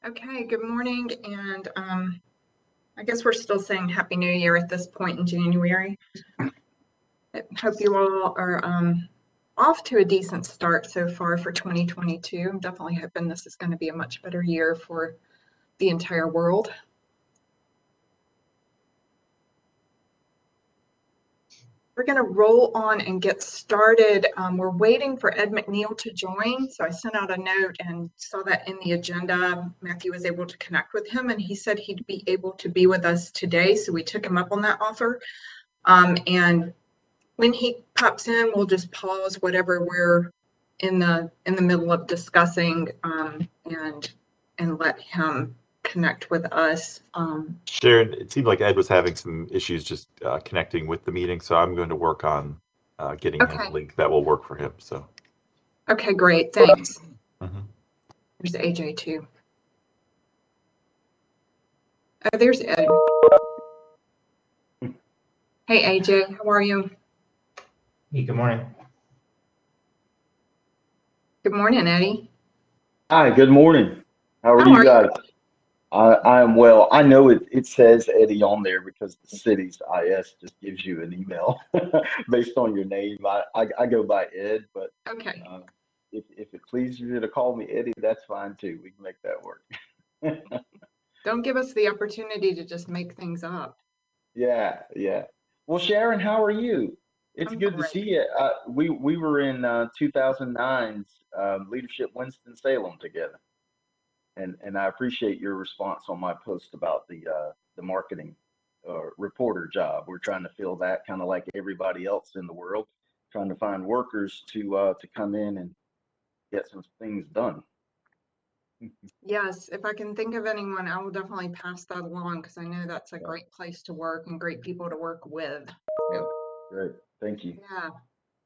Okay, good morning, and I guess we're still saying Happy New Year at this point in January. I hope you all are off to a decent start so far for 2022. I'm definitely hoping this is going to be a much better year for the entire world. We're going to roll on and get started. We're waiting for Ed McNeil to join. So I sent out a note and saw that in the agenda. Matthew was able to connect with him and he said he'd be able to be with us today. So we took him up on that offer. And when he pops in, we'll just pause whatever we're in the middle of discussing and let him connect with us. Sharon, it seemed like Ed was having some issues just connecting with the meeting, so I'm going to work on getting him a link that will work for him. So. Okay, great. Thanks. Mm-hmm. There's AJ too. Oh, there's Ed. Hey, AJ, how are you? Hey, good morning. Good morning, Eddie. Hi, good morning. How are you guys? I am well. I know it says Eddie on there because the city's IS just gives you an email based on your name. I go by Ed, but okay. If it pleases you to call me Eddie, that's fine too. We can make that work. Don't give us the opportunity to just make things up. Yeah. Well, Sharon, how are you? It's good to see you. We were in 2009's Leadership Winston-Salem together. And I appreciate your response on my post about the marketing reporter job. We're trying to fill that kind of like everybody else in the world, trying to find workers to come in and get some things done. Yes, if I can think of anyone, I will definitely pass that along because I know that's a great place to work and great people to work with. Yeah, great. Thank you.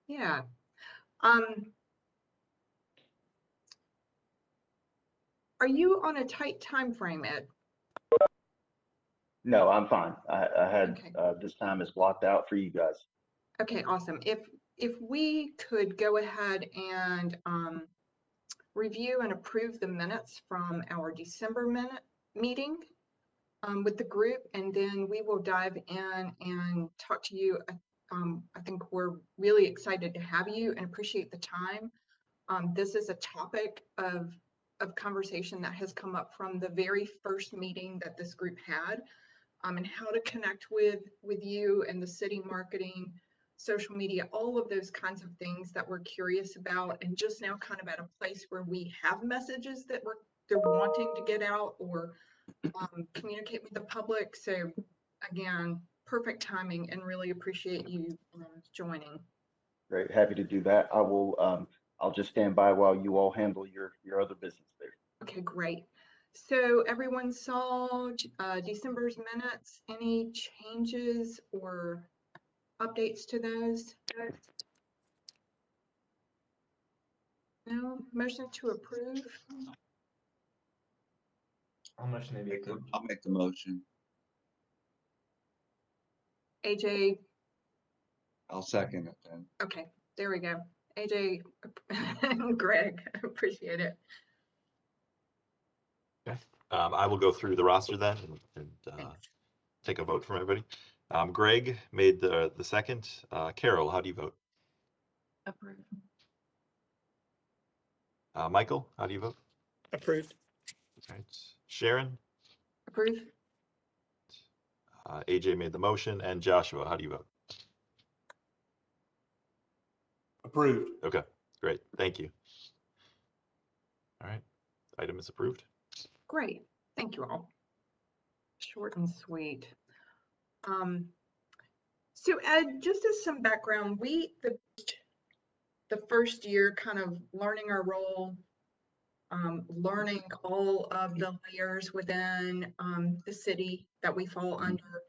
Yeah. Are you on a tight time frame, Ed? No, I'm fine. I had this time is blocked out for you guys. Okay, awesome. If we could go ahead and review and approve the minutes from our December meeting with the group, and then we will dive in and talk to you. I think we're really excited to have you and appreciate the time. This is a topic of conversation that has come up from the very first meeting that this group had, and how to connect with you and the city marketing, social media, all of those kinds of things that we're curious about, and just now kind of at a place where we have messages that they're wanting to get out or communicate with the public. So again, perfect timing, and really appreciate you joining. Great, happy to do that. I will. I'll just stand by while you all handle your other business there. Okay, great. So everyone saw December's minutes. Any changes or updates to those? No? Motion to approve? I'll make the motion. AJ? I'll second it then. Okay, there we go. AJ and Greg, appreciate it. Okay. I will go through the roster then and take a vote from everybody. Greg made the second. Carol, how do you vote? Approved. Michael, how do you vote? Approved. All right. Sharon? Approved. AJ made the motion. And Joshua, how do you vote? Approved. Okay, great. Thank you. All right. Item is approved. Great. Thank you all. Short and sweet. So Ed, just as some background, the first year kind of learning our role, learning all of the layers within the city that we fall under,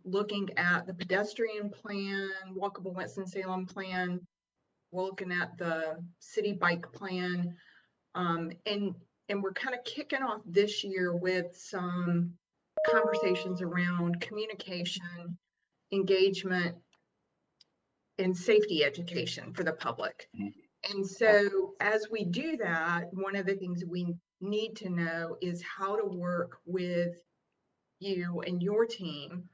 looking at the pedestrian plan, walkable Winston-Salem plan, we're looking at the city bike plan, and we're kind of kicking off this year with some conversations around communication, engagement, and safety education for the public. And so as we do that, one of the things we need to know is how to work with you and your team.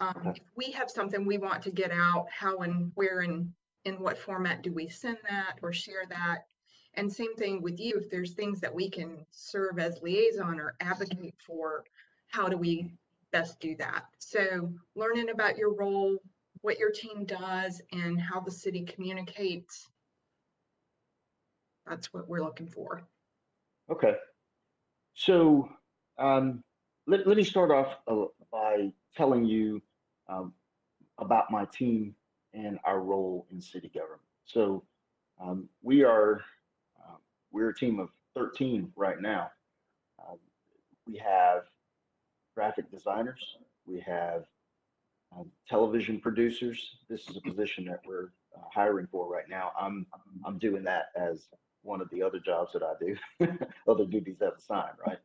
If we have something we want to get out, how and where and in what format do we send that or share that? And same thing with you, if there's things that we can serve as liaison or advocate for, how do we best do that? So learning about your role, what your team does, and how the city communicates, that's what we're looking for. Okay. So let me start off by telling you about my team and our role in city government. So we're a team of 13 right now. We have graphic designers. We have television producers. This is a position that we're hiring for right now. I'm doing that as one of the other jobs that I do, other duties as assigned, right?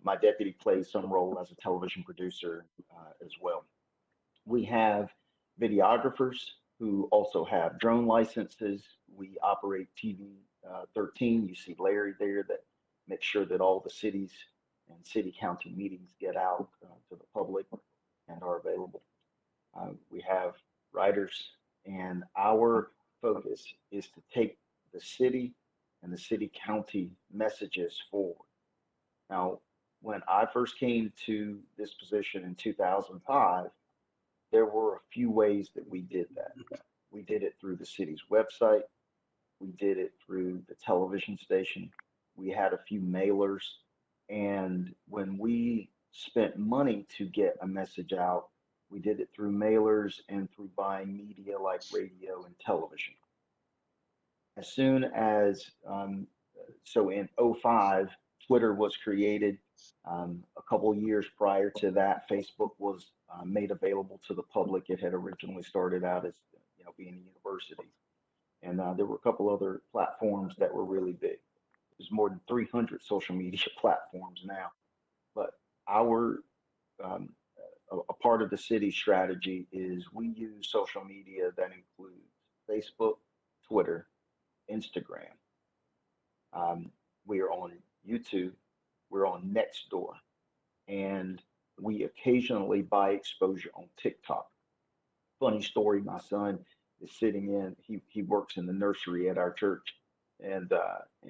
My deputy plays some role as a television producer as well. We have videographers who also have drone licenses. We operate TV 13. You see Larry there that makes sure that all the cities and city county meetings get out to the public and are available. We have writers, and our focus is to take the city and the city county messages forward. Now, when I first came to this position in 2005, there were a few ways that we did that. We did it through the city's website. We did it through the television station. We had a few mailers. And when we spent money to get a message out, we did it through mailers and through buying media like radio and television. As soon as, so in 2005, Twitter was created. A couple years prior to that, Facebook was made available to the public. It had originally started out as, being a university. And there were a couple other platforms that were really big. There's more than 300 social media platforms now. But our a part of the city strategy is we use social media that includes Facebook, Twitter, Instagram. We are on YouTube. We're on Nextdoor, and we occasionally buy exposure on TikTok. Funny story: my son is sitting in. He works in the nursery at our church, and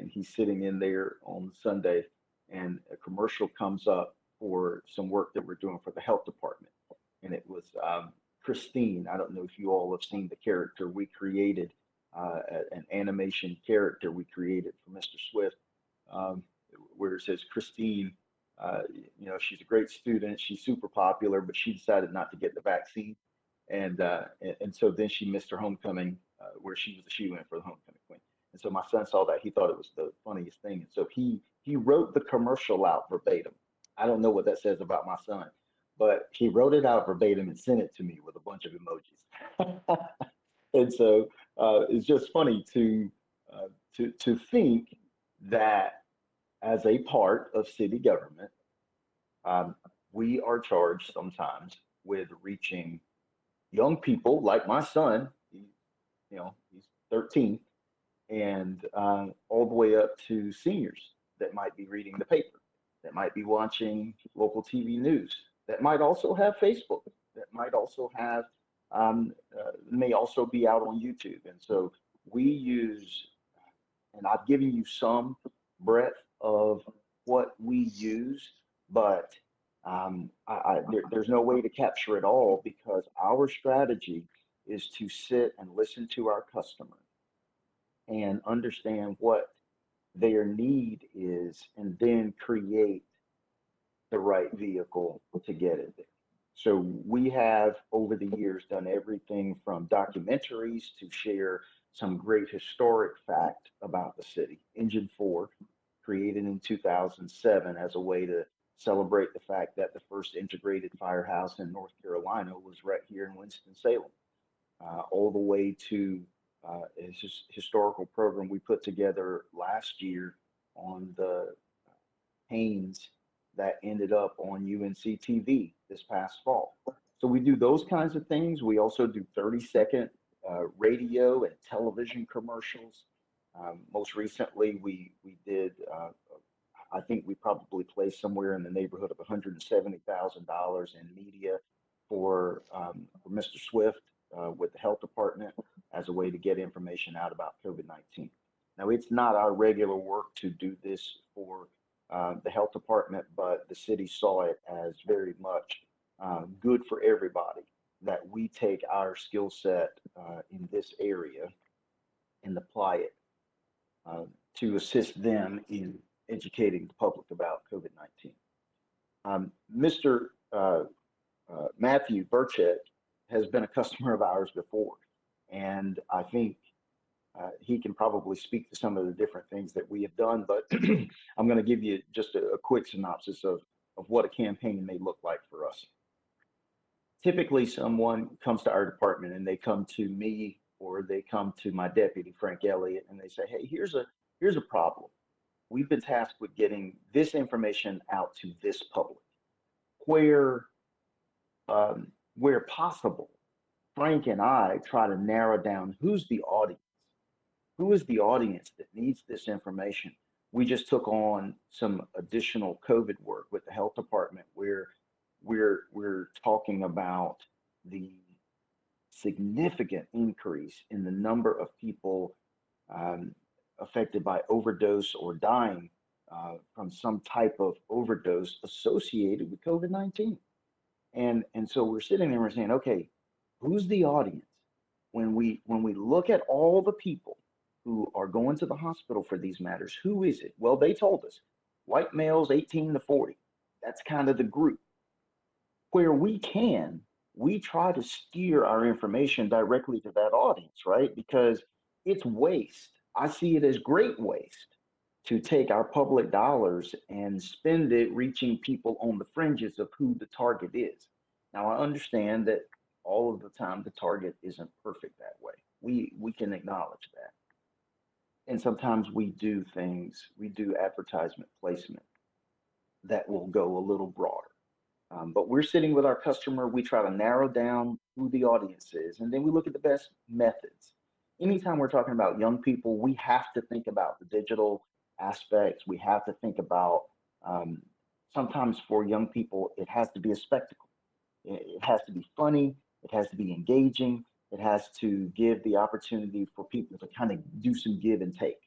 he's sitting in there on Sunday, and a commercial comes up for some work that we're doing for the health department, and it was Christine. I don't know if you all have seen the character we created, an animation character we created for Mr. Swift, where it says Christine. She's a great student. She's super popular, but she decided not to get the vaccine, and so then she missed her homecoming, where she was the shoe-in for the homecoming queen. And so my son saw that. He thought it was the funniest thing, and so he wrote the commercial out verbatim. I don't know what that says about my son, but he wrote it out verbatim and sent it to me with a bunch of emojis. And so it's just funny to think that as a part of city government, we are charged sometimes with reaching young people like my son. He's 13, and all the way up to seniors that might be reading the paper, that might be watching local TV news, that might also have Facebook, that might also have, may also be out on YouTube. And so we use, and I've given you some breadth of what we use, but there's no way to capture it all, because our strategy is to sit and listen to our customer and understand what their need is, and then create the right vehicle to get it there. So we have, over the years, done everything from documentaries to share some great historic fact about the city. Engine 4, created in 2007 as a way to celebrate the fact that the first integrated firehouse in North Carolina was right here in Winston-Salem, all the way to a historical program we put together last year on the Haynes that ended up on UNC TV this past fall. So we do those kinds of things. We also do 30-second radio and television commercials. Most recently, we did, I think we probably placed somewhere in the neighborhood of $170,000 in media for Mr. Swift with the health department as a way to get information out about COVID-19. Now, it's not our regular work to do this for the health department, but the city saw it as very much good for everybody that we take our skill set in this area and apply it to assist them in educating the public about COVID-19. Mr. Matthew Burchett has been a customer of ours before, and I think he can probably speak to some of the different things that we have done, but I'm going to give you just a quick synopsis of what a campaign may look like for us. Typically, someone comes to our department and they come to me or they come to my deputy, Frank Elliott, and they say, hey, here's a problem. We've been tasked with getting this information out to this public. Where possible, Frank and I try to narrow down who's the audience. Who is the audience that needs this information? We just took on some additional COVID work with the health department where we're talking about the significant increase in the number of people affected by overdose or dying from some type of overdose associated with COVID-19. And so we're sitting there and we're saying, okay, who's the audience? When we look at all the people who are going to the hospital for these matters, who is it? Well, they told us white males 18 to 40. That's kind of the group. Where we can, we try to steer our information directly to that audience, right? Because it's waste. I see it as great waste to take our public dollars and spend it reaching people on the fringes of who the target is. Now, I understand that all of the time the target isn't perfect that way. We can acknowledge that. And sometimes we do things, we do advertisement placement that will go a little broader. But we're sitting with our customer, we try to narrow down who the audience is, and then we look at the best methods. Anytime we're talking about young people, we have to think about the digital aspects. We have to think about, sometimes for young people, it has to be a spectacle. It has to be funny. It has to be engaging. It has to give the opportunity for people to kind of do some give and take.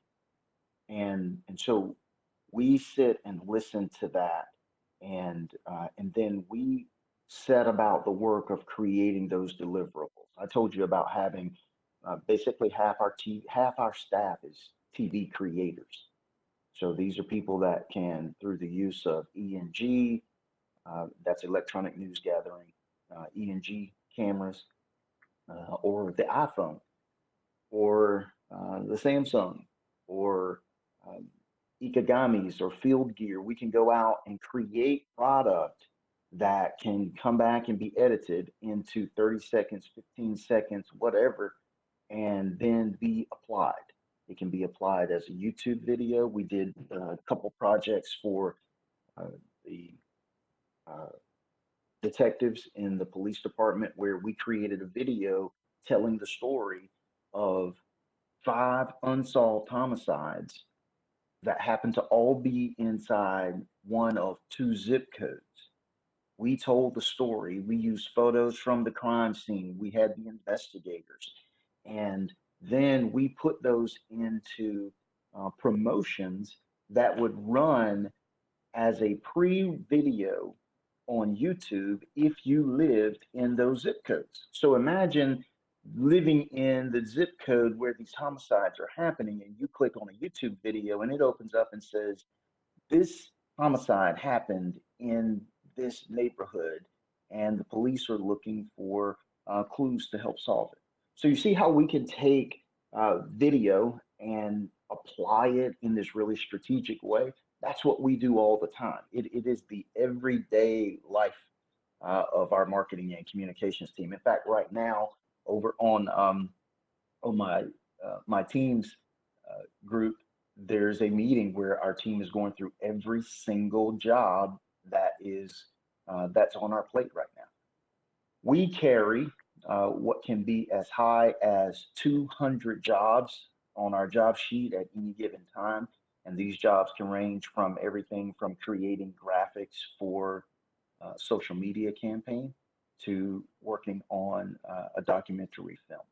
And so we sit and listen to that. And then we set about the work of creating those deliverables. I told you about having basically half our staff is TV creators. So these are people that can, through the use of ENG, that's electronic news gathering, ENG cameras, or the iPhone, or the Samsung, or Ikagamis or Field Gear, we can go out and create product that can come back and be edited into 30 seconds, 15 seconds, whatever, and then be applied. It can be applied as a YouTube video. We did a couple projects for the detectives in the police department where we created a video telling the story of 5 unsolved homicides that happened to all be inside one of 2 zip codes. We told the story. We used photos from the crime scene. We had the investigators. And then we put those into promotions that would run as a pre-video on YouTube if you lived in those zip codes. So imagine living in the zip code where these homicides are happening, and you click on a YouTube video and it opens up and says, this homicide happened in this neighborhood and the police are looking for clues to help solve it. So you see how we can take video and apply it in this really strategic way. That's what we do all the time. It is the everyday life of our marketing and communications team. In fact, right now, over on my team's group, there's a meeting where our team is going through every single job that is that's on our plate right now. We carry what can be as high as 200 jobs on our job sheet at any given time. And these jobs can range from everything from creating graphics for social media campaign to working on a documentary film.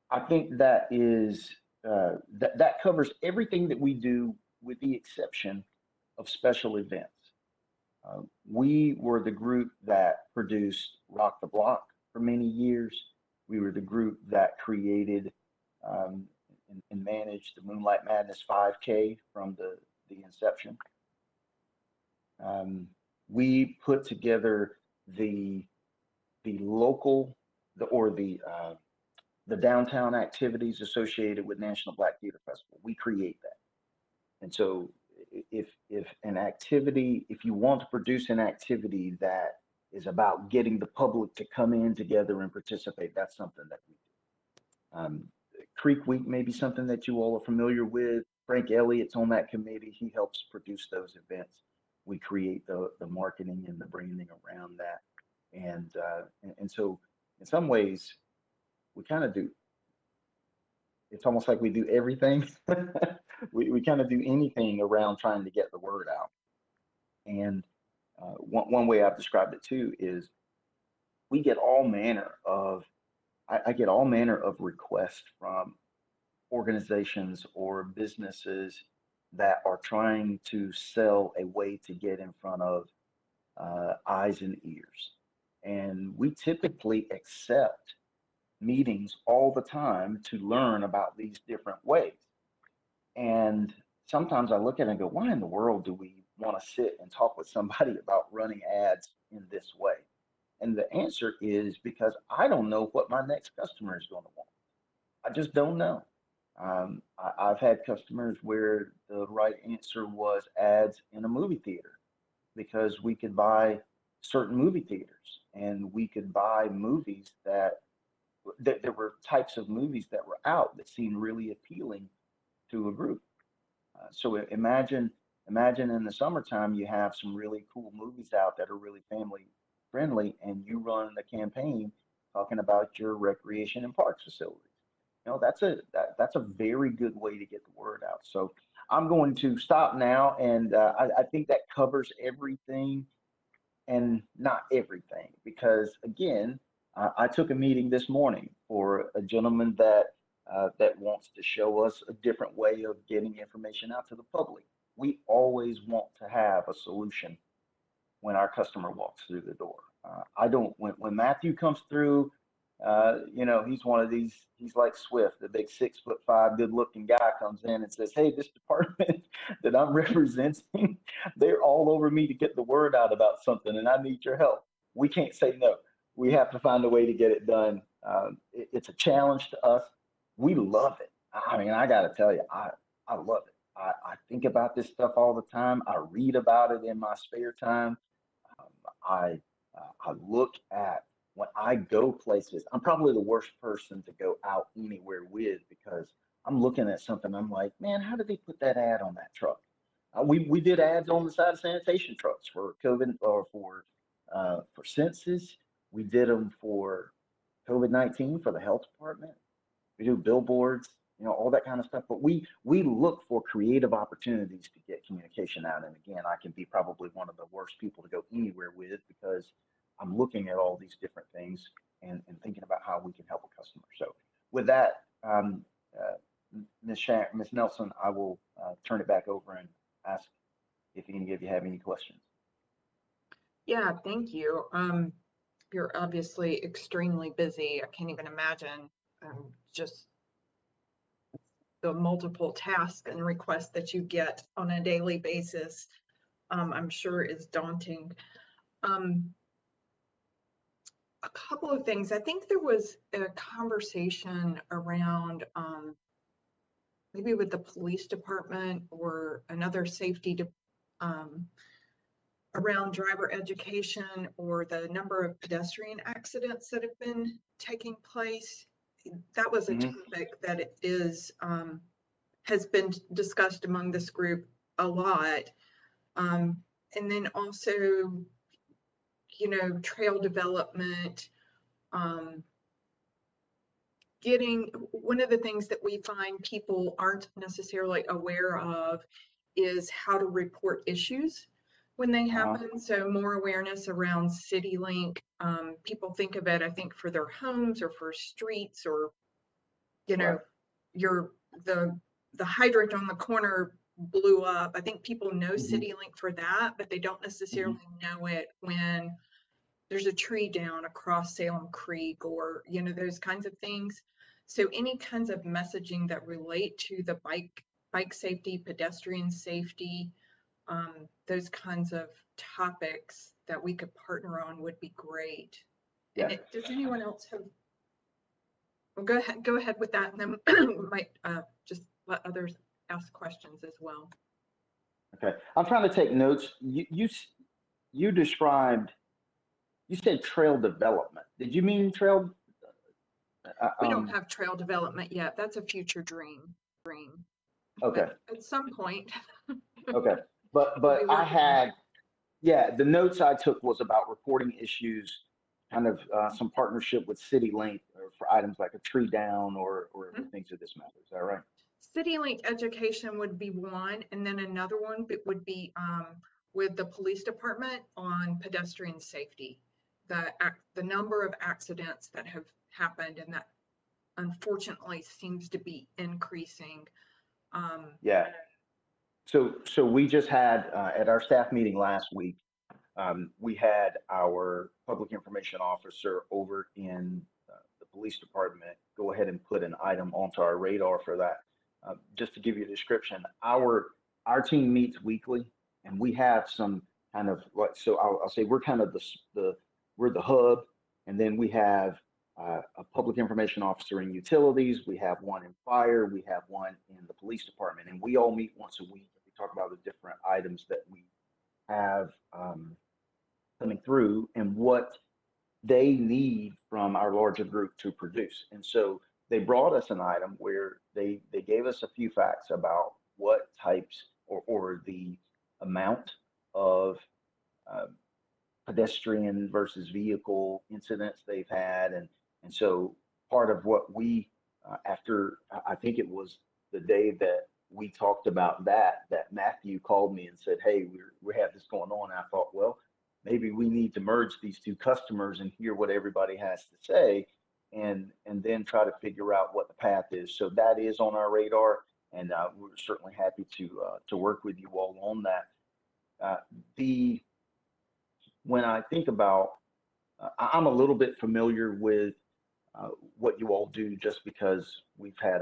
I think that is that covers everything that we do, with the exception of special events. We were the group that produced Rock the Block for many years. We were the group that created and managed the Moonlight Madness 5K from the inception. We put together the local the downtown activities associated with National Black Theater Festival. We create that. And so if you want to produce an activity that is about getting the public to come in together and participate, that's something that we do. Creek Week may be something that you all are familiar with. Frank Elliott's on that committee. He helps produce those events. We create the marketing and the branding around that. And so in some ways, we kind of do. It's almost like we do everything. we kind of do anything around trying to get the word out. And one way I've described it too is we get all manner of, I get all manner of requests from organizations or businesses that are trying to sell a way to get in front of eyes and ears. And we typically accept meetings all the time to learn about these different ways. And sometimes I look at it and go, why in the world do we want to sit and talk with somebody about running ads in this way? And the answer is because I don't know what my next customer is going to want. I just don't know. I've had customers where the right answer was ads in a movie theater, because we could buy certain movie theaters and we could buy movies that there were types of movies that were out that seemed really appealing to a group. So imagine in the summertime, you have some really cool movies out that are really family friendly, and you run the campaign talking about your recreation and parks facilities. You know, that's a very good way to get the word out. So I'm going to stop now, and I think that covers everything and not everything, because again, I took a meeting this morning for a gentleman that wants to show us a different way of getting information out to the public. We always want to have a solution when our customer walks through the door. I don't, when Matthew comes through, you know, he's one of these, he's like Swift, the big 6'5" good looking guy comes in and says, hey, this department that I'm representing, they're all over me to get the word out about something and I need your help. We can't say no. We have to find a way to get it done. It's a challenge to us. We love it. I mean, I got to tell you, I love it. I think about this stuff all the time. I read about it in my spare time. I look at, when I go places, I'm probably the worst person to go out anywhere with, because I'm looking at something, I'm like, man, how did they put that ad on that truck? We did ads on the side of sanitation trucks for COVID, or for census. We did them for COVID-19 for the health department. We do billboards, you know, all that kind of stuff. But we look for creative opportunities to get communication out. And again, I can be probably one of the worst people to go anywhere with, because I'm looking at all these different things and thinking about how we can help a customer. So with that, Ms. Nelson, I will turn it back over and ask if any of you have any questions. Yeah, thank you. You're obviously extremely busy. I can't even imagine just the multiple tasks and requests that you get on a daily basis. I'm sure is daunting. A couple of things. I think there was a conversation around maybe with the police department or another safety around driver education or the number of pedestrian accidents that have been taking place. That was a topic that is has been discussed among this group a lot. And then also, you know, trail development, one of the things that we find people aren't necessarily aware of is how to report issues when they happen. So more awareness around CityLink. People think of it, I think, for their homes or for streets, or, you know, the hydrant on the corner blew up. I think people know CityLink for that, but they don't necessarily know it when there's a tree down across Salem Creek, or, you know, those kinds of things. So any kinds of messaging that relate to the bike safety, pedestrian safety, those kinds of topics that we could partner on would be great. Yeah. And does anyone else have? Well, go ahead with that, and then we might just let others ask questions as well. Okay, I'm trying to take notes. You described, you said trail development. Did you mean trail? We don't have trail development yet. That's a future dream. Okay. But at some point. Okay, but we'll be I working on had, yeah, the notes I took was about reporting issues, kind of some partnership with CityLink for items like a tree down or things of this matter. Is that right? CityLink education would be one, and then another one would be with the police department on pedestrian safety. The number of accidents that have happened, and that unfortunately seems to be increasing. Yeah. So we just had at our staff meeting last week, we had our public information officer over in the police department go ahead and put an item onto our radar for that. Just to give you a description, our team meets weekly, and we have some kind of like, so I'll say we're kind of we're the hub, and then we have a public information officer in utilities, we have one in fire, we have one in the police department, and we all meet once a week. We talk about the different items that we have coming through and what they need from our larger group to produce. And so they brought us an item where they gave us a few facts about what types or the amount of pedestrian versus vehicle incidents they've had. And so part of what we, after, I think it was the day that we talked about that Matthew called me and said, hey, we have this going on. And I thought, well, maybe we need to merge these two customers and hear what everybody has to say, and then try to figure out what the path is. So that is on our radar, and we're certainly happy to work with you all on that. When I think about, I'm a little bit familiar with what you all do, just because we've had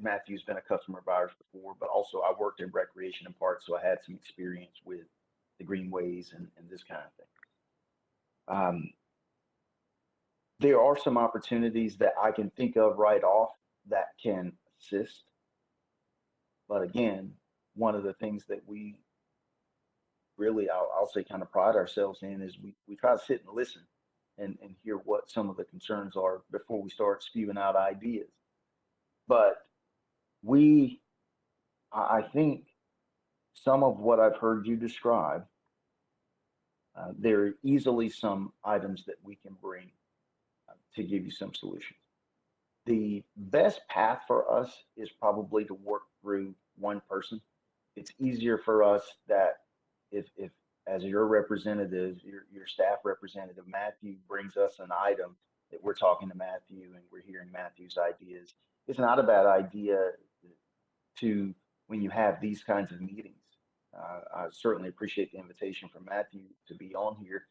Matthew's been a customer of ours before, but also I worked in recreation and parks, so I had some experience with the greenways and this kind of thing. There are some opportunities that I can think of right off that can assist. But again, one of the things that we really, I'll say, kind of pride ourselves in is we try to sit and listen and hear what some of the concerns are before we start spewing out ideas. But I think some of what I've heard you describe, there are easily some items that we can bring to give you some solutions. The best path for us is probably to work through one person. It's easier for us that if as your representative, your staff representative, Matthew brings us an item that we're talking to Matthew and we're hearing Matthew's ideas. It's not a bad idea to, when you have these kinds of meetings. I certainly appreciate the invitation from Matthew to be on here.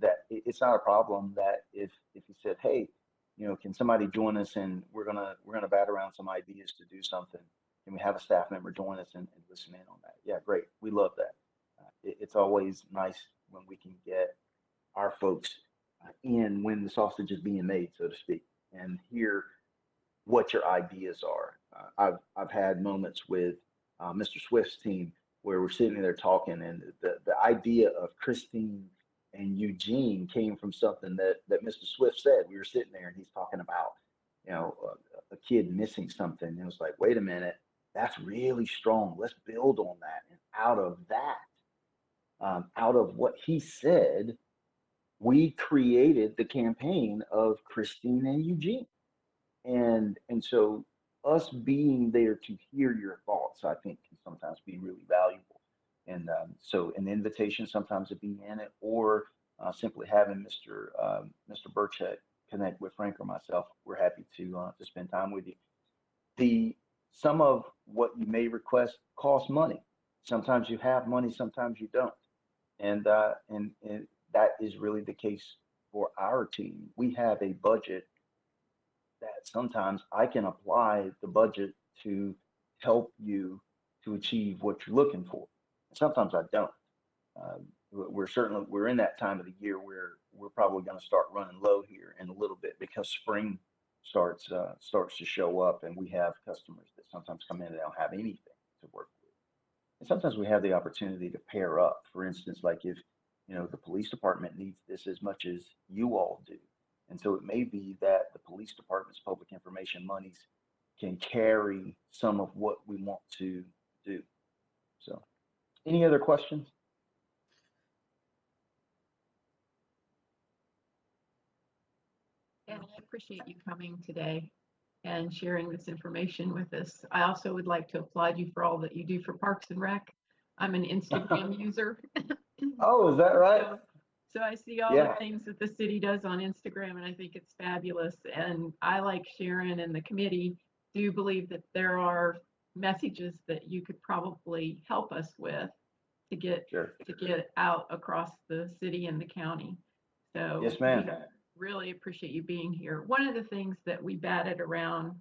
That it's not a problem that if he said, hey, you know, can somebody join us, and we're gonna bat around some ideas to do something. Can we have a staff member join us and listen in on that? Yeah, great. We love that. It's always nice when we can get our folks in when the sausage is being made, so to speak, and hear what your ideas are. I've had moments with Mr. Swift's team where we're sitting there talking, and the idea of Christine and Eugene came from something that Mr. Swift said. We were sitting there and he's talking about, you know, a kid missing something. And it was like, wait a minute, that's really strong. Let's build on that. And out of that, out of what he said, we created the campaign of Christine and Eugene. And so us being there to hear your thoughts, I think, can sometimes be really valuable. And so an invitation sometimes to be in it, or simply having Mr. Burchett connect with Frank or myself, we're happy to spend time with you. Some of what you may request costs money. Sometimes you have money, sometimes you don't. And that is really the case for our team. We have a budget that sometimes I can apply the budget to help you to achieve what you're looking for. Sometimes I don't. We're in that time of the year where we're probably going to start running low here in a little bit because spring starts to show up, and we have customers that sometimes come in and don't have anything to work with. And sometimes we have the opportunity to pair up. For instance, like if the police department needs this as much as you all do. And so it may be that the police department's public information monies can carry some of what we want to do. So, any other questions? And I appreciate you coming today and sharing this information with us. I also would like to applaud you for all that you do for Parks and Rec. I'm an Instagram user. Oh, is that right? So I see all the things that the city does on Instagram, and I think it's fabulous. And I, like Sharon and the committee, do believe that there are messages that you could probably help us with to get out across the city and the county. So yes, ma'am. Really appreciate you being here. One of the things that we batted around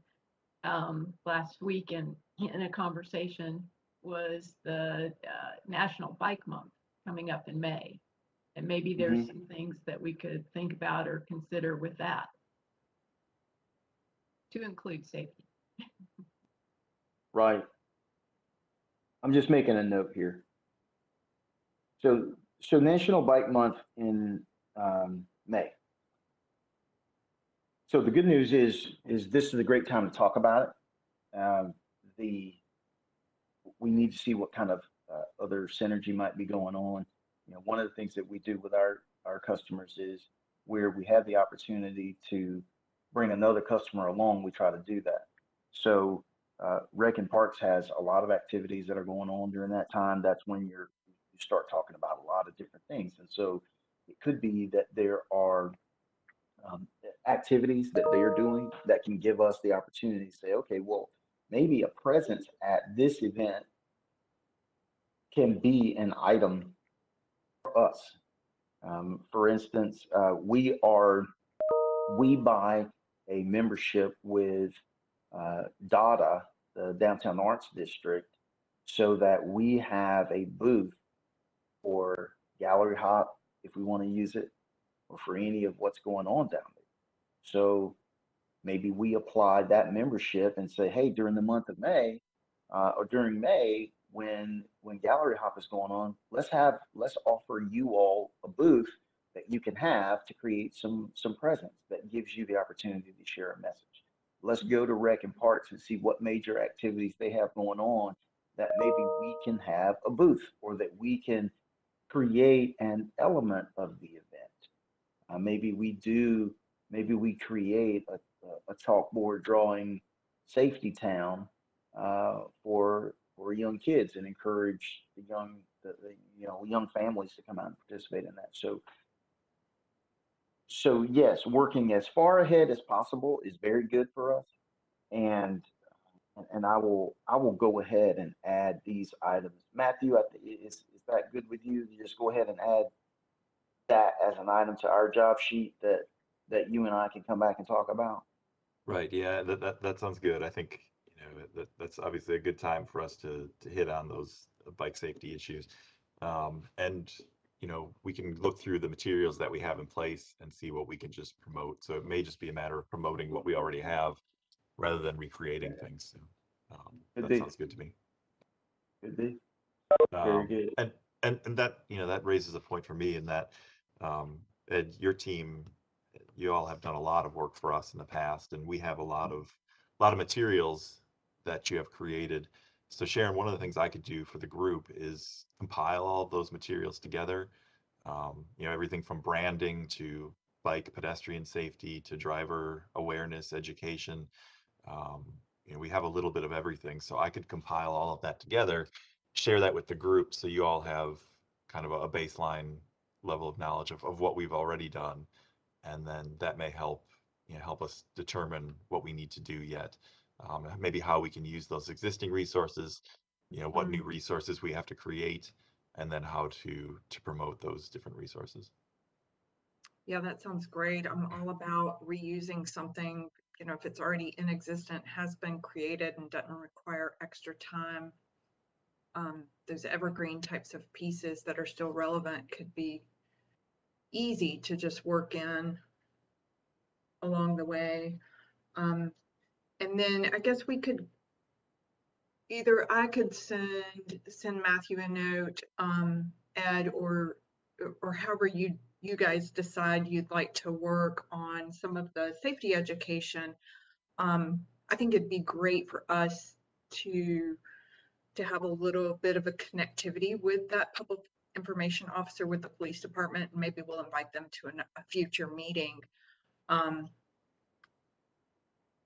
last week in a conversation was the National Bike Month coming up in May. And maybe there's some things that we could think about or consider with that to include safety. Right. I'm just making a note here. So National Bike Month in May. So the good news is this is a great time to talk about it. We need to see what kind of other synergy might be going on. One of the things that we do with our customers is where we have the opportunity to bring another customer along, we try to do that. So Rec and Parks has a lot of activities that are going on during that time. That's when you start talking about a lot of different things. And so it could be that there are activities that they're doing that can give us the opportunity to say, okay, well, maybe a presence at this event can be an item for us. For instance, we buy a membership with DADA, the Downtown Arts District, so that we have a booth for gallery hop if we want to use it, or for any of what's going on down there. So maybe we apply that membership and say, hey, during the month of May, or during May, when gallery hop is going on, let's offer you all a booth that you can have to create some presence that gives you the opportunity to share a message. Let's go to Rec and Parks and see what major activities they have going on that maybe we can have a booth, or that we can create an element of the event. Maybe we create a chalkboard drawing safety town for young kids, and encourage the young families to come out and participate in that. So yes, working as far ahead as possible is very good for us, and I will go ahead and add these items. Matthew, is that good with you? You just go ahead and add that as an item to our job sheet that you and I can come back and talk about. Right. Yeah, that sounds good. I think that's obviously a good time for us to hit on those bike safety issues, and we can look through the materials that we have in place and see what we can just promote. So it may just be a matter of promoting what we already have rather than recreating things. So, that sounds good to me. Could be. Very good. And that that raises a point for me in that Ed, your team, you all have done a lot of work for us in the past, and we have a lot of materials that you have created. So Sharon, one of the things I could do for the group is compile all of those materials together. Everything from branding to bike pedestrian safety to driver awareness education. We have a little bit of everything, so I could compile all of that together, share that with the group, so you all have kind of a baseline level of knowledge of what we've already done, and then that may help help us determine what we need to do yet, maybe how we can use those existing resources, what new resources we have to create, and then how to promote those different resources. Yeah, that sounds great. I'm all about reusing something, if it's already in existence, has been created and doesn't require extra time. Those evergreen types of pieces that are still relevant could be easy to just work in along the way. And then I guess we could either I could send Matthew a note, Ed, or however you guys decide you'd like to work on some of the safety education. I think it'd be great for us to have a little bit of a connectivity with that public information officer with the police department, and maybe we'll invite them to a future meeting.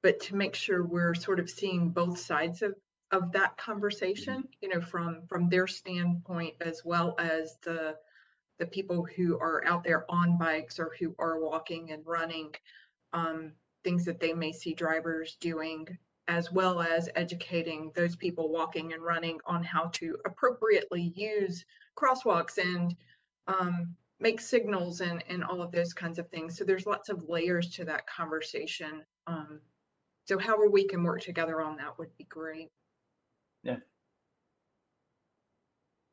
But to make sure we're sort of seeing both sides of that conversation, from their standpoint, as well as the people who are out there on bikes or who are walking and running, things that they may see drivers doing, as well as educating those people walking and running on how to appropriately use crosswalks and make signals and all of those kinds of things. So there's lots of layers to that conversation. So however we can work together on that would be great. Yeah.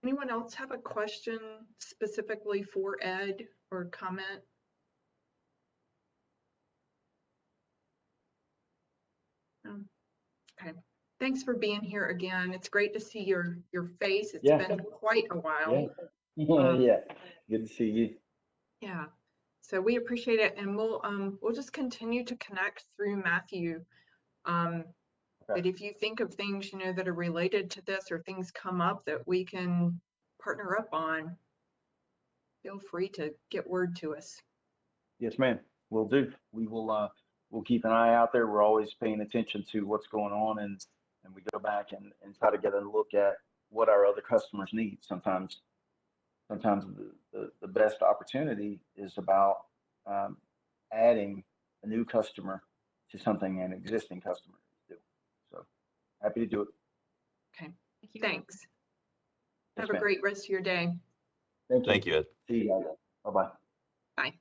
Anyone else have a question specifically for Ed or comment? Okay. Thanks for being here again. It's great to see your face. It's been quite a while. Yeah. Good to see you. Yeah. So we appreciate it, and we'll just continue to connect through Matthew. But if you think of things, that are related to this, or things come up that we can partner up on, feel free to get word to us. Yes, ma'am. We'll do. We will. We'll keep an eye out there. We're always paying attention to what's going on, and we go back and try to get a look at what our other customers need. Sometimes the best opportunity is about adding a new customer to something an existing customer do. So happy to do it. Okay. Thank you. Thanks. Yes, Have a ma'am. great rest of your day. Thank you, Ed. See you guys. Bye-bye. Bye.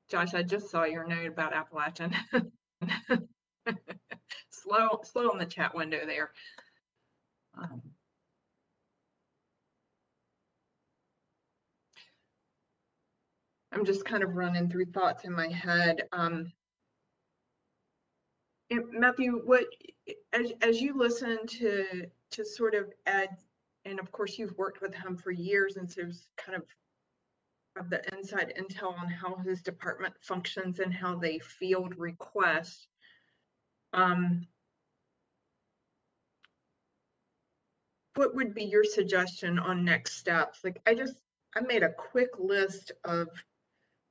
Josh, I just saw your note about Appalachian. slow on the chat window there. I'm just kind of running through thoughts in my head. Matthew, what as you listen to sort of Ed, and of course you've worked with him for years, and so it's kind of the inside intel on how his department functions and how they field requests. What would be your suggestion on next steps? Like I made a quick list of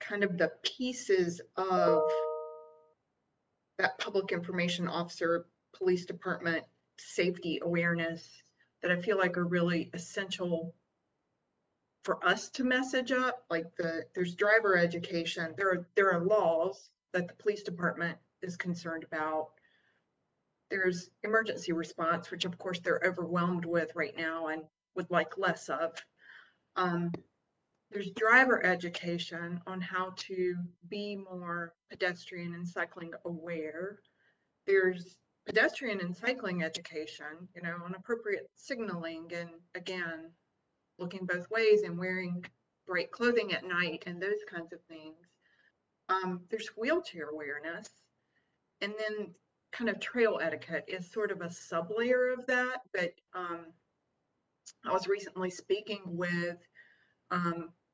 kind of the pieces of that public information officer, police department, safety awareness that I feel like are really essential for us to message up. Like there's driver education. There are laws that the police department is concerned about. There's emergency response, which of course they're overwhelmed with right now and would like less of. There's driver education on how to be more pedestrian and cycling aware. There's pedestrian and cycling education, on appropriate signaling, and again, looking both ways and wearing bright clothing at night and those kinds of things. There's wheelchair awareness, and then kind of trail etiquette is sort of a sub-layer of that. But I was recently speaking with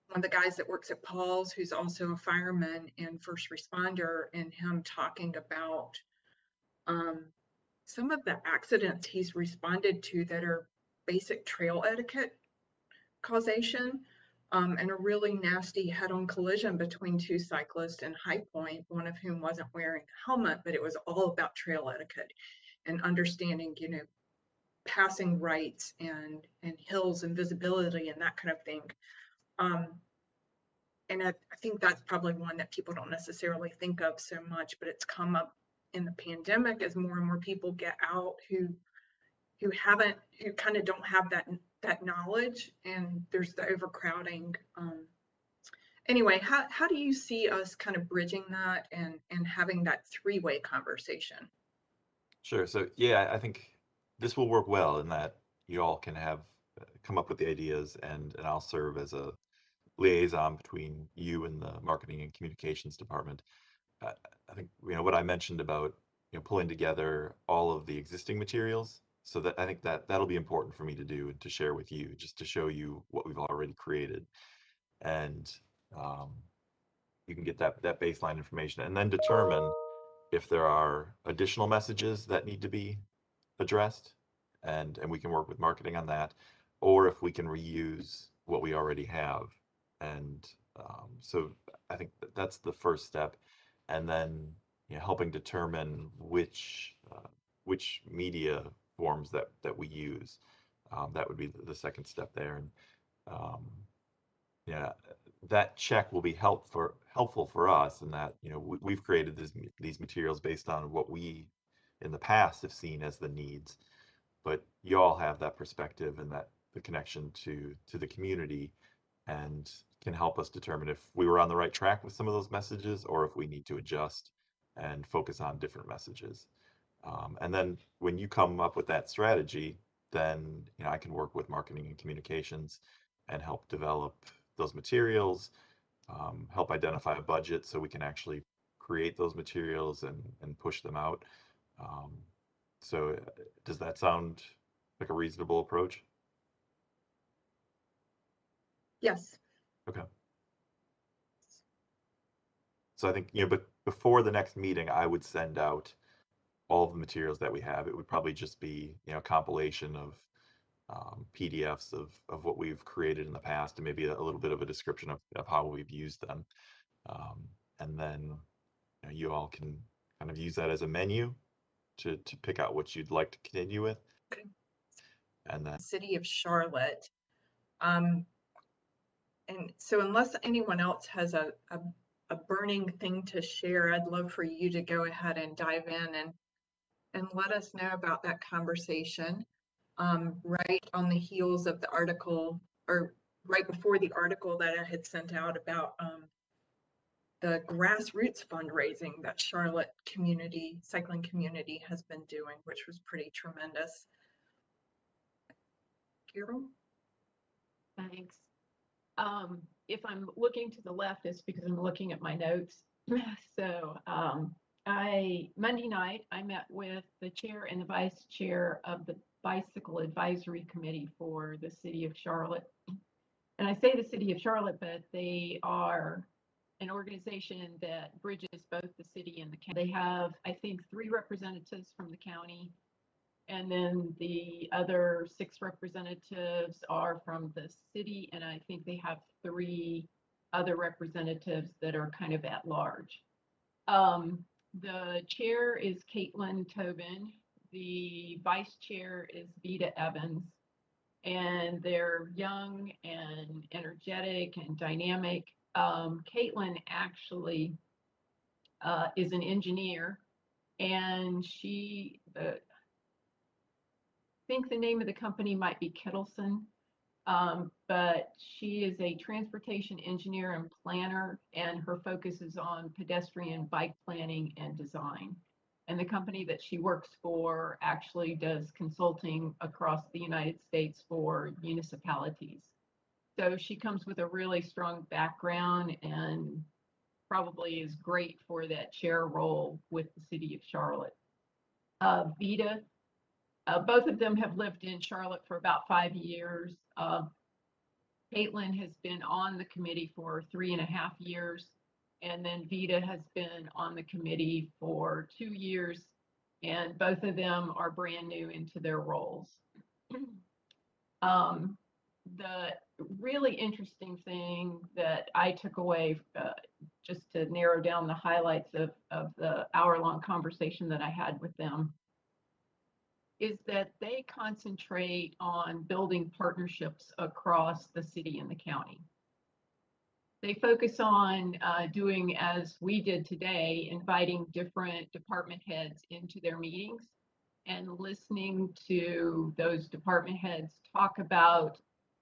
one of the guys that works at Paul's, who's also a fireman and first responder, and him talking about some of the accidents he's responded to that are basic trail etiquette causation, and a really nasty head-on collision between two cyclists in High Point, one of whom wasn't wearing a helmet, but it was all about trail etiquette and understanding, passing rights and hills and visibility and that kind of thing. And I think that's probably one that people don't necessarily think of so much, but it's come up in the pandemic as more and more people get out who kind of don't have that knowledge, and there's the overcrowding. Anyway, how do you see us kind of bridging that and having that three-way conversation? Sure. So yeah, I think this will work well in that you all can have come up with the ideas, and I'll serve as a liaison between you and the marketing and communications department. I think what I mentioned about pulling together all of the existing materials, so that I think that'll be important for me to do and to share with you, just to show you what we've already created, and you can get that baseline information, and then determine if there are additional messages that need to be addressed, and we can work with marketing on that, or if we can reuse what we already have. And so I think that's the first step, and then helping determine which media forms that we use. That would be the second step there. And yeah, that check will be helpful for us in that we've created these materials based on what we in the past have seen as the needs, but you all have that perspective and that the connection to the community, and can help us determine if we were on the right track with some of those messages, or if we need to adjust and focus on different messages. And then when you come up with that strategy, then I can work with marketing and communications and help develop those materials, help identify a budget so we can actually create those materials and push them out. So does that sound like a reasonable approach? Yes. Okay. So I think, but before the next meeting, I would send out all of the materials that we have. It would probably just be, a compilation of PDFs of what we've created in the past, and maybe a little bit of a description of how we've used them. And then you all can kind of use that as a menu to pick out what you'd like to continue with. Okay. And then City of Charlotte. And so unless anyone else has a burning thing to share, I'd love for you to go ahead and dive in and let us know about that conversation. Right on the heels of the article, or right before the article that I had sent out about the grassroots fundraising that Charlotte cycling community has been doing, which was pretty tremendous. Carol? Thanks. If I'm looking to the left, it's because I'm looking at my notes. So Monday night, I met with the chair and the vice chair of the Bicycle Advisory Committee for the City of Charlotte. And I say the City of Charlotte, but they are an organization that bridges both the city and the county. They have, I think, 3 representatives from the county, and then the other 6 representatives are from the city, and I think they have 3 other representatives that are kind of at large. The chair is Caitlin Tobin. The vice chair is Vita Evans, and they're young and energetic and dynamic. Caitlin actually is an engineer, and I think the name of the company might be Kittleson, but she is a transportation engineer and planner, and her focus is on pedestrian bike planning and design. And the company that she works for actually does consulting across the United States for municipalities. So she comes with a really strong background and probably is great for that chair role with the City of Charlotte. Vita, both of them have lived in Charlotte for about 5 years. Caitlin has been on the committee for 3.5 years, and then Vita has been on the committee for 2 years, and both of them are brand new into their roles. The really interesting thing that I took away, just to narrow down the highlights of the hour-long conversation that I had with them, is that they concentrate on building partnerships across the city and the county. They focus on doing as we did today, inviting different department heads into their meetings and listening to those department heads talk about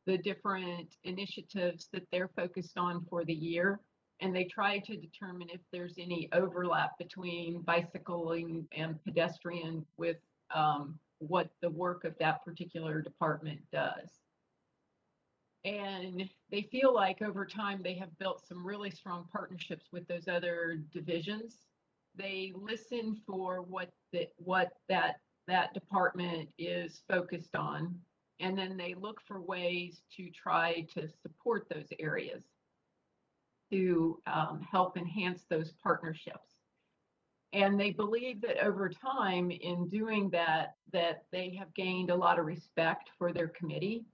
the different initiatives that they're focused on for the year. And they try to determine if there's any overlap between bicycling and pedestrian with what the work of that particular department does. And they feel like over time they have built some really strong partnerships with those other divisions. They listen for what that department is focused on, and then they look for ways to try to support those areas to help enhance those partnerships. And they believe that over time in doing that, that they have gained a lot of respect for their committee.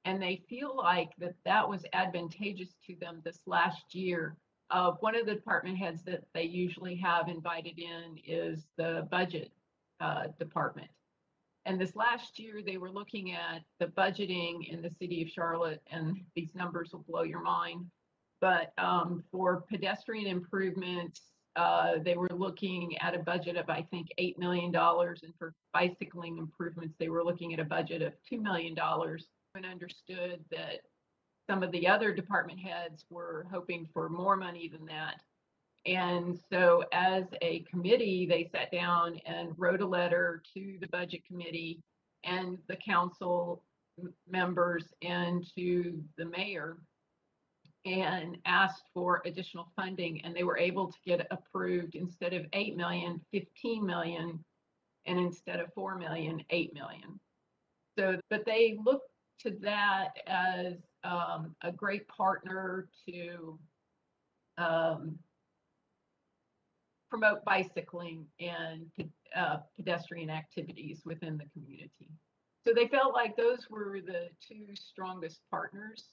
And they feel like that was advantageous to them this last year. One of the department heads that they usually have invited in is the budget department. And this last year, they were looking at the budgeting in the city of Charlotte, and these numbers will blow your mind. But for pedestrian improvements, they were looking at a budget of, I think, $8 million. And for bicycling improvements, they were looking at a budget of $2 million. And understood that some of the other department heads were hoping for more money than that. And so as a committee, they sat down and wrote a letter to the budget committee and the council members and to the mayor and asked for additional funding. And they were able to get approved, instead of 8 million, 15 million, and instead of 4 million, 8 million. So, but they looked to that as a great partner to promote bicycling and pedestrian activities within the community. So they felt like those were the two strongest partners.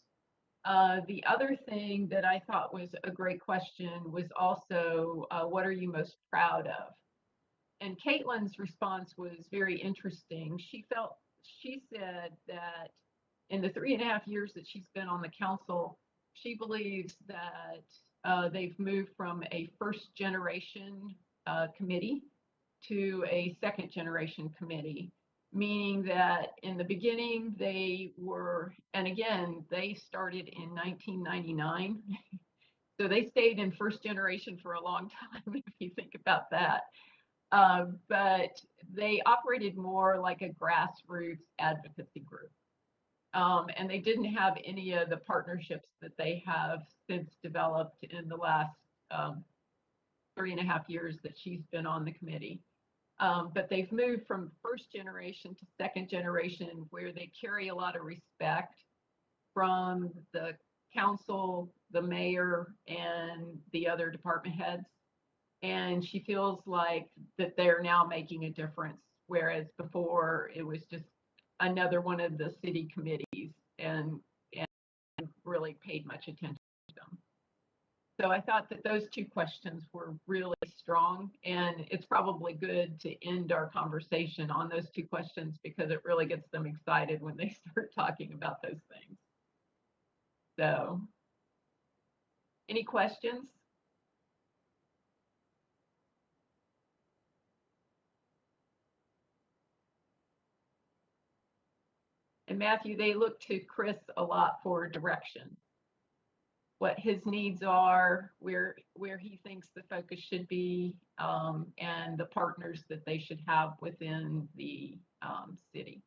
The other thing that I thought was a great question was also, what are you most proud of? And Caitlin's response was very interesting. She said that in the 3.5 years that she's been on the council, she believes that they've moved from a first generation committee to a second generation committee, meaning that in the beginning they were, and again, they started in 1999. So they stayed in first generation for a long time, if you think about that. But they operated more like a grassroots advocacy group. And they didn't have any of the partnerships that they have since developed in the last 3.5 years that she's been on the committee. But they've moved from first generation to second generation, where they carry a lot of respect from the council, the mayor, and the other department heads. And she feels like that they're now making a difference, whereas before it was just another one of the city committees and really paid much attention to them. So I thought that those two questions were really strong, and it's probably good to end our conversation on those two questions because it really gets them excited when they start talking about those things. So, any questions? And Matthew, they look to Chris a lot for direction, what his needs are, where he thinks the focus should be, and the partners that they should have within the city.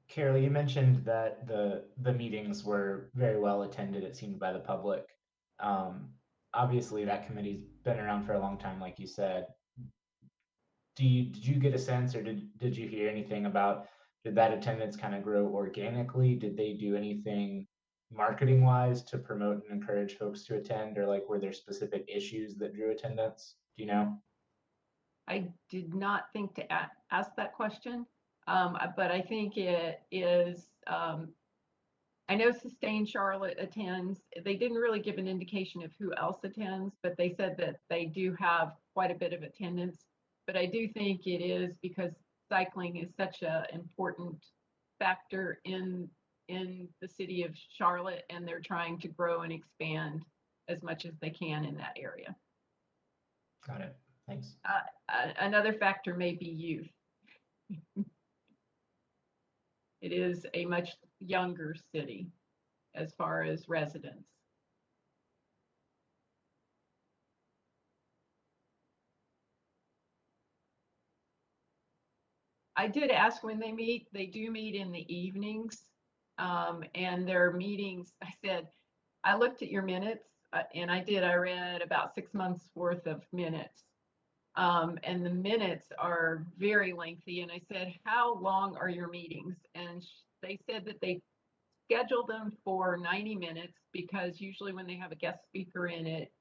Carol, you mentioned that the meetings were very well attended, it seemed, by the public. Obviously, that committee's been around for a long time, like you said. Did you get a sense, or did you hear anything about, did that attendance kind of grow organically? Did they do anything marketing wise to promote and encourage folks to attend, or like were there specific issues that drew attendance? Do you know? I did not think to ask that question, but I think it is, I know Sustain Charlotte attends. They didn't really give an indication of who else attends, but they said that they do have quite a bit of attendance. But I do think it is because cycling is such an important factor in the city of Charlotte, and they're trying to grow and expand as much as they can in that area. Got it. Thanks. Another factor may be youth. It is a much younger city as far as residents. I did ask when they meet. They do meet in the evenings, and their meetings, I said, I looked at your minutes, and I read about 6 months worth of minutes. And the minutes are very lengthy. And I said, how long are your meetings? And they said that they schedule them for 90 minutes because usually when they have a guest speaker in, it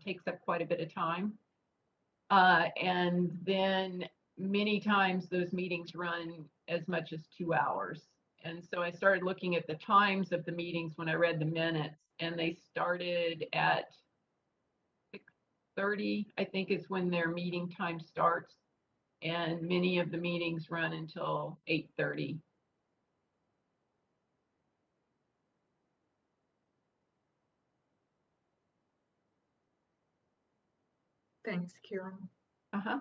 takes up quite a bit of time. And then many times those meetings run as much as 2 hours. And so I started looking at the times of the meetings when I read the minutes, and they started at 6:30, I think is when their meeting time starts. And many of the meetings run until 8:30. Thanks, Carol. Uh-huh.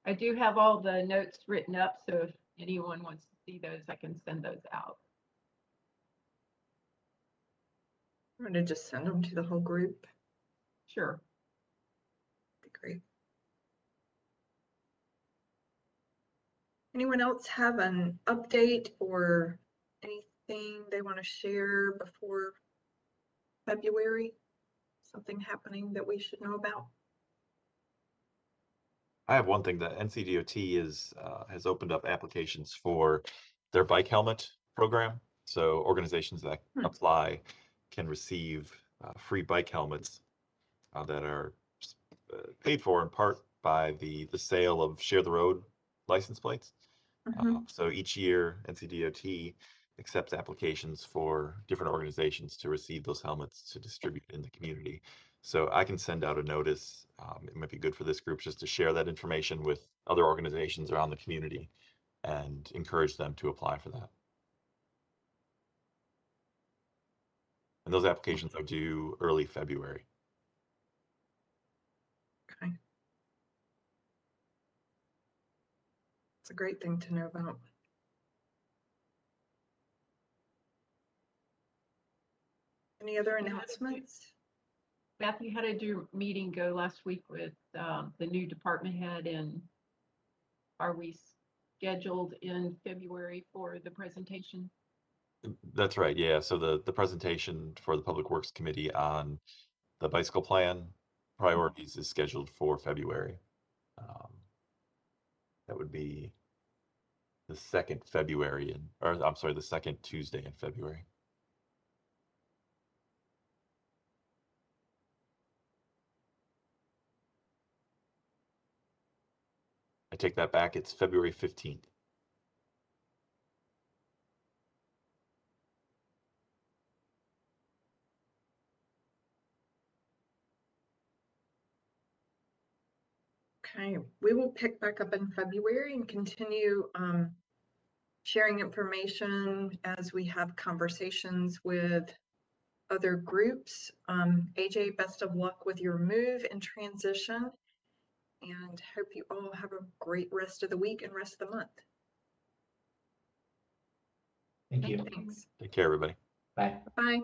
I do have all the notes written up, so if anyone wants to see those, I can send those out. I'm going to just send them to the whole group. Sure. Be great. Anyone else have an update or anything they want to share before February? Something happening that we should know about? I have one thing. The NCDOT has opened up applications for their bike helmet program. So organizations that apply can receive free bike helmets that are paid for in part by the sale of Share the Road license plates. So each year, NCDOT accepts applications for different organizations to receive those helmets to distribute in the community. So I can send out a notice. It might be good for this group just to share that information with other organizations around the community and encourage them to apply for that. And those applications are due early February. Okay. It's a great thing to know about. Any other announcements? Matthew, how did your meeting go last week with the new department head, and are we scheduled in February for the presentation? That's right. Yeah. So the presentation for the Public Works Committee on the bicycle plan priorities is scheduled for February. That would be the second February, or I'm sorry, the second Tuesday in February. I take that back. It's February 15th. Okay, we will pick back up in February and continue sharing information as we have conversations with other groups. AJ, best of luck with your move and transition, and hope you all have a great rest of the week and rest of the month. Thank you. Thanks. Take care, everybody. Bye. Bye.